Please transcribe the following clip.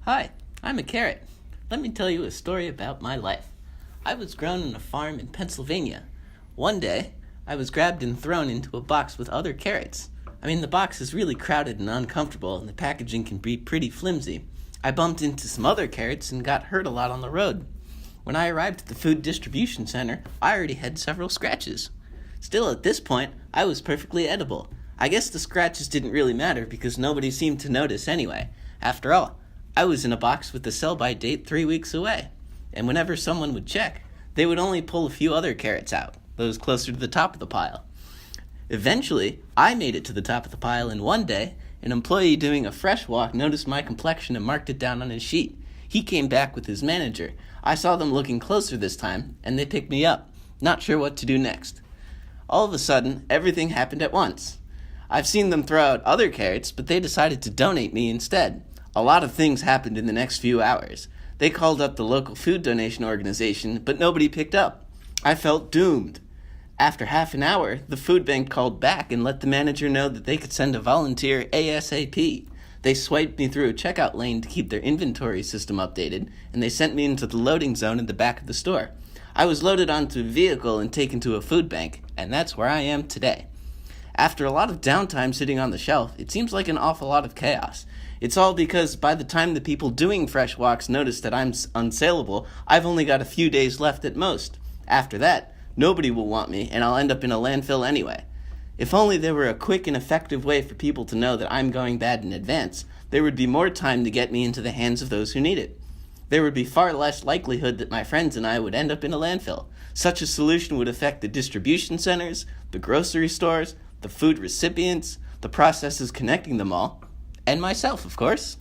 Hi, I'm a carrot. Let me tell you a story about my life. I was grown on a farm in Pennsylvania. One day, I was grabbed and thrown into a box with other carrots. The box is really crowded and uncomfortable, and the packaging can be pretty flimsy. I bumped into some other carrots and got hurt a lot on the road. When I arrived at the food distribution center, I already had several scratches. Still, at this point, I was perfectly edible. I guess the scratches didn't really matter because nobody seemed to notice anyway. After all, I was in a box with the sell-by date 3 weeks away. And whenever someone would check, they would only pull a few other carrots out, those closer to the top of the pile. Eventually, I made it to the top of the pile, and one day, an employee doing a fresh walk noticed my complexion and marked it down on his sheet. He came back with his manager. I saw them looking closer this time, and they picked me up, not sure what to do next. All of a sudden, everything happened at once. I've seen them throw out other carrots, but they decided to donate me instead. A lot of things happened in the next few hours. They called up the local food donation organization, but nobody picked up. I felt doomed. After half an hour, the food bank called back and let the manager know that they could send a volunteer ASAP. They swiped me through a checkout lane to keep their inventory system updated, and they sent me into the loading zone in the back of the store. I was loaded onto a vehicle and taken to a food bank, and that's where I am today. After a lot of downtime sitting on the shelf, it seems like an awful lot of chaos. It's all because by the time the people doing fresh walks notice that I'm unsaleable, I've only got a few days left at most. After that, nobody will want me, and I'll end up in a landfill anyway. If only there were a quick and effective way for people to know that I'm going bad in advance, there would be more time to get me into the hands of those who need it. There would be far less likelihood that my friends and I would end up in a landfill. Such a solution would affect the distribution centers, the grocery stores, the food recipients, the processes connecting them all, and myself, of course.